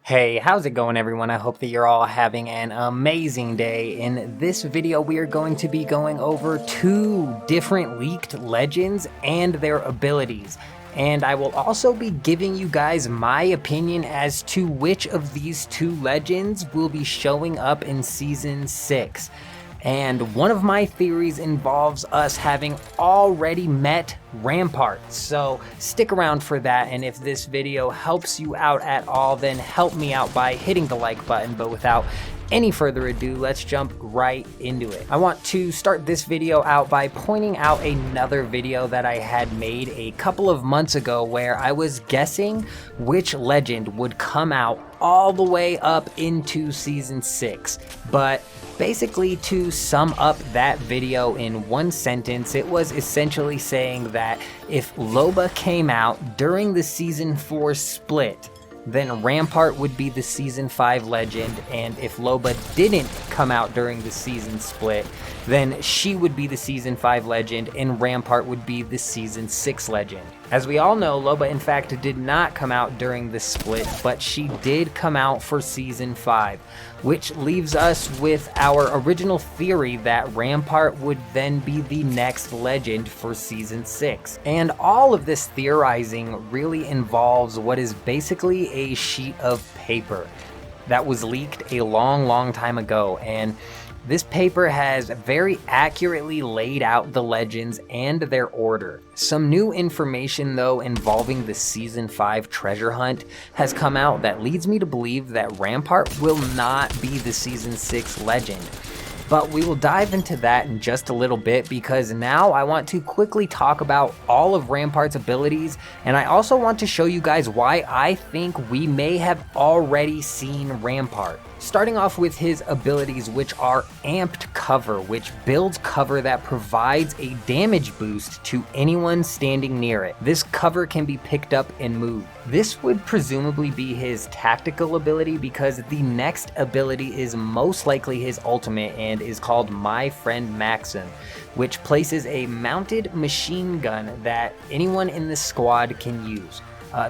Hey, how's it going everyone? I hope that you're all having an amazing day. In this video, we are going to be going over two different leaked legends and their abilities. And I will also be giving you guys my opinion as to which of these two legends will be showing up in Season 6. And one of my theories involves us having already met Rampart, so stick around for that. And if this video helps you out at all, then help me out by hitting the like button. But without any further ado, let's jump right into it. I want to start this video out by pointing out another video that I had made a couple of months ago where I was guessing which legend would come out all the way up into Season 6. But basically, to sum up that video in one sentence, it was essentially saying that if Loba came out during the Season 4 split, then Rampart would be the Season 5 legend, and if Loba didn't come out during the season split, then she would be the Season 5 legend and Rampart would be the Season 6 legend. As we all know, Loba in fact did not come out during the split, but she did come out for Season 5, which leaves us with our original theory that Rampart would then be the next legend for Season 6. And all of this theorizing really involves what is basically a sheet of paper that was leaked a long time ago, and this paper has very accurately laid out the legends and their order. Some new information though involving the Season 5 treasure hunt has come out that leads me to believe that Rampart will not be the Season 6 legend. But we will dive into that in just a little bit, because now I want to quickly talk about all of Rampart's abilities, and I also want to show you guys why I think we may have already seen Rampart. Starting off with his abilities, which are Amped Cover, which builds cover that provides a damage boost to anyone standing near it. This cover can be picked up and moved. This would presumably be his tactical ability, because the next ability is most likely his ultimate and is called My Friend Maxim, which places a mounted machine gun that anyone in the squad can use.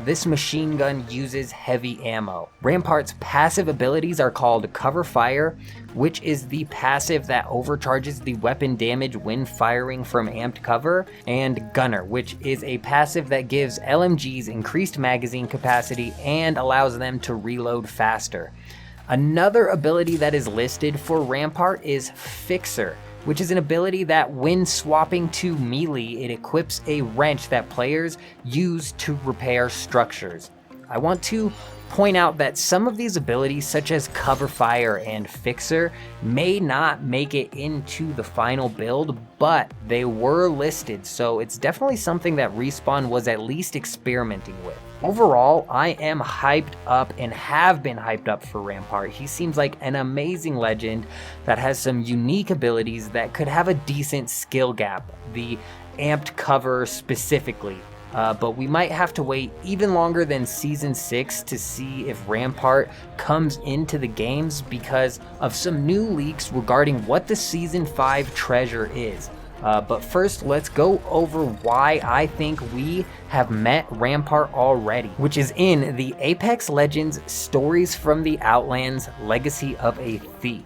This machine gun uses heavy ammo. Rampart's passive abilities are called Cover Fire, which is the passive that overcharges the weapon damage when firing from amped cover, and Gunner, which is a passive that gives LMGs increased magazine capacity and allows them to reload faster. Another ability that is listed for Rampart is Fixer, which is an ability that when swapping to melee, it equips a wrench that players use to repair structures. I want to point out that some of these abilities, such as Cover Fire and Fixer, may not make it into the final build, but they were listed, so it's definitely something that Respawn was at least experimenting with. Overall, I am hyped up and have been hyped up for Rampart. He seems like an amazing legend that has some unique abilities that could have a decent skill gap, the Amped Cover specifically. But we might have to wait even longer than Season 6 to see if Rampart comes into the games because of some new leaks regarding what the Season 5 treasure is. But first, let's go over why I think we have met Rampart already, which is in the Apex Legends Stories from the Outlands Legacy of a Thief.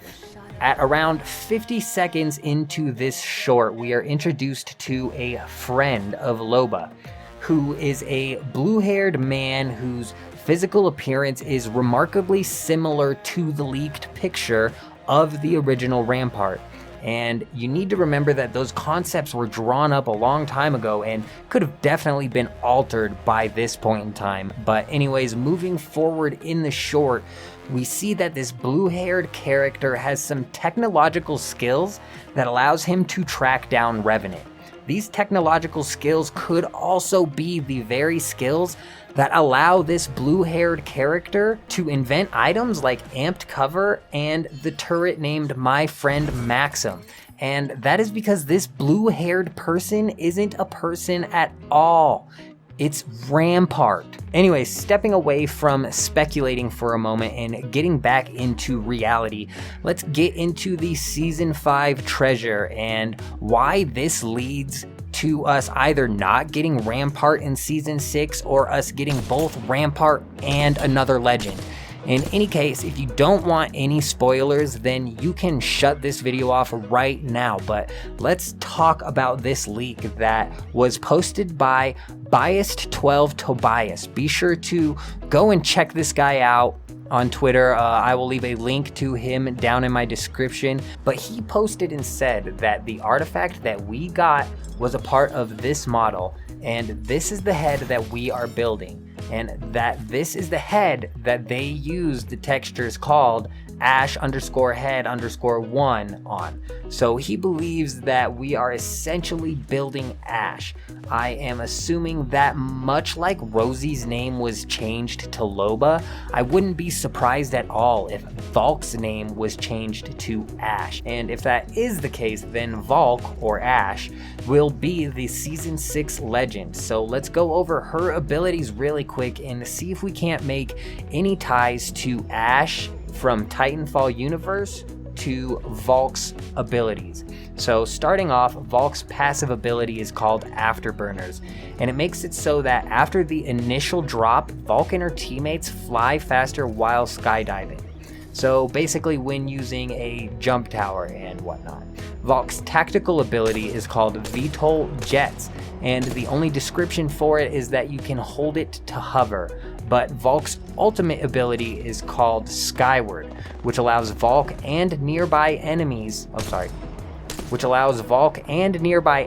At around 50 seconds into this short, we are introduced to a friend of Loba, who is a blue-haired man whose physical appearance is remarkably similar to the leaked picture of the original Rampart. And you need to remember that those concepts were drawn up a long time ago and could have definitely been altered by this point in time. But anyways, moving forward in the short, we see that this blue-haired character has some technological skills that allows him to track down Revenant. These technological skills could also be the very skills that allow this blue-haired character to invent items like Amped Cover and the turret named My Friend Maxim. And that is because this blue-haired person isn't a person at all. It's Rampart. Anyways, stepping away from speculating for a moment and getting back into reality, let's get into the Season 5 treasure and why this leads to us either not getting Rampart in Season 6 or us getting both Rampart and another legend. In any case, if you don't want any spoilers, then you can shut this video off right now. But let's talk about this leak that was posted by Biased12 Tobias. Be sure to go and check this guy out on Twitter. I will leave a link to him down in my description. But he posted and said that the artifact that we got was a part of this model, and this is the head that we are building, and that this is the head that they used the textures called Ash_head_1 on. So he believes that we are essentially building Ash. I am assuming that much like Rosie's name was changed to Loba, I wouldn't be surprised at all if Valk's name was changed to Ash. And if that is the case, then Valk, or Ash, will be the Season 6 legend. So let's go over her abilities really quick and see if we can't make any ties to Ash from Titanfall universe to Valk's abilities. So starting off, Valk's passive ability is called Afterburners, and it makes it so that after the initial drop, Valk and her teammates fly faster while skydiving. So basically when using a jump tower and whatnot. Valk's tactical ability is called VTOL Jets, and the only description for it is that you can hold it to hover. But Valk's ultimate ability is called Skyward, which allows Valk and nearby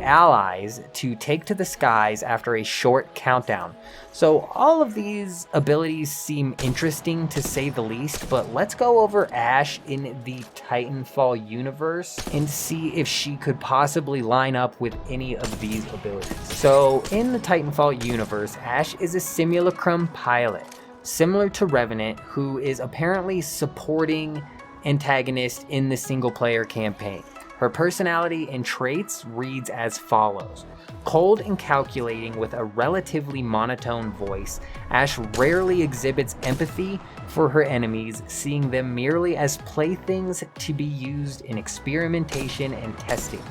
allies to take to the skies after a short countdown. So all of these abilities seem interesting to say the least, but let's go over Ash in the Titanfall universe and see if she could possibly line up with any of these abilities. So in the Titanfall universe, Ash is a simulacrum pilot, similar to Revenant, who is apparently supporting antagonist in the single player campaign. Her personality and traits reads as follows. Cold and calculating with a relatively monotone voice, Ash rarely exhibits empathy for her enemies, seeing them merely as playthings to be used in experimentation and testing.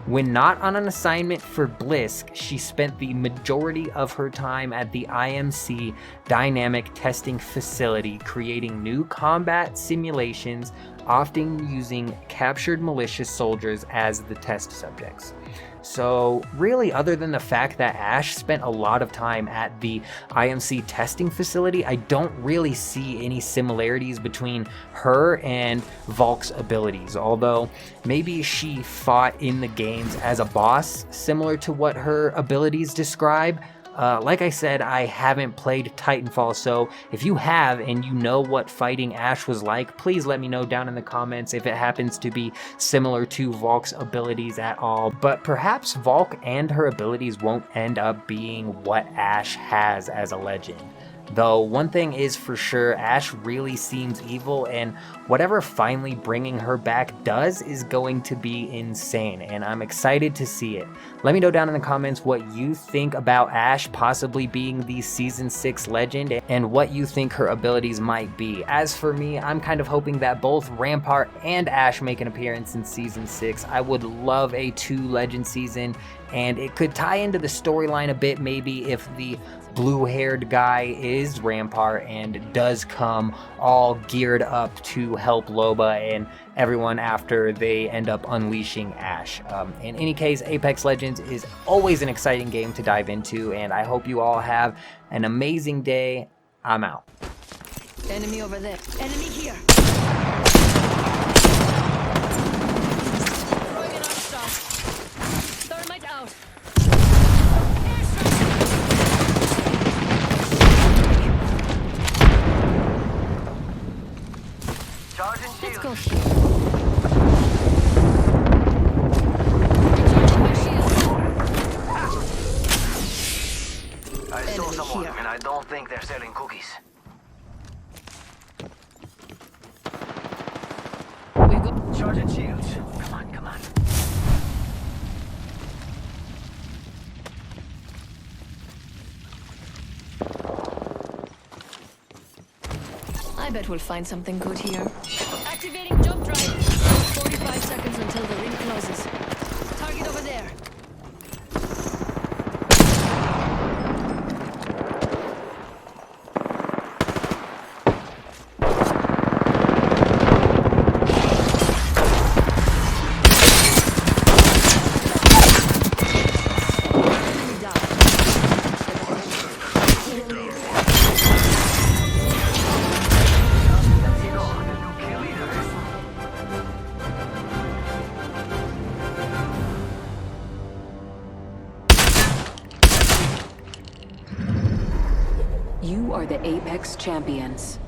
When not on an assignment for Blisk, she spent the majority of her time at the IMC Dynamic Testing Facility creating new combat simulations, often using captured malicious soldiers as the test subjects. So really, other than the fact that Ash spent a lot of time at the IMC testing facility, I don't really see any similarities between her and Valk's abilities, although maybe she fought in the games as a boss, similar to what her abilities describe. Like I said, I haven't played Titanfall, so if you have and you know what fighting Ash was like, please let me know down in the comments if it happens to be similar to Valk's abilities at all. But perhaps Valk and her abilities won't end up being what Ash has as a legend. Though one thing is for sure, Ash really seems evil, and whatever finally bringing her back does is going to be insane, and I'm excited to see it. Let me know down in the comments what you think about Ash possibly being the Season 6 legend, and what you think her abilities might be. As for me, I'm kind of hoping that both Rampart and Ash make an appearance in Season 6. I would love a 2 legend season, and it could tie into the storyline a bit maybe if the blue-haired guy is Rampart and does come all geared up to help Loba and everyone after they end up unleashing Ash. In any case, Apex Legends is always an exciting game to dive into, and I hope you all have an amazing day. I'm out. Enemy over there. Enemy here. Throwing an arc star. Thermite out. Let's go here. I saw someone, and I don't think they're selling cookies. We go. Charging shields. Come on, come on. I bet we'll find something good here. Activating jump drive. 45 seconds until the ring closes. Target over there. You are the Apex Champions.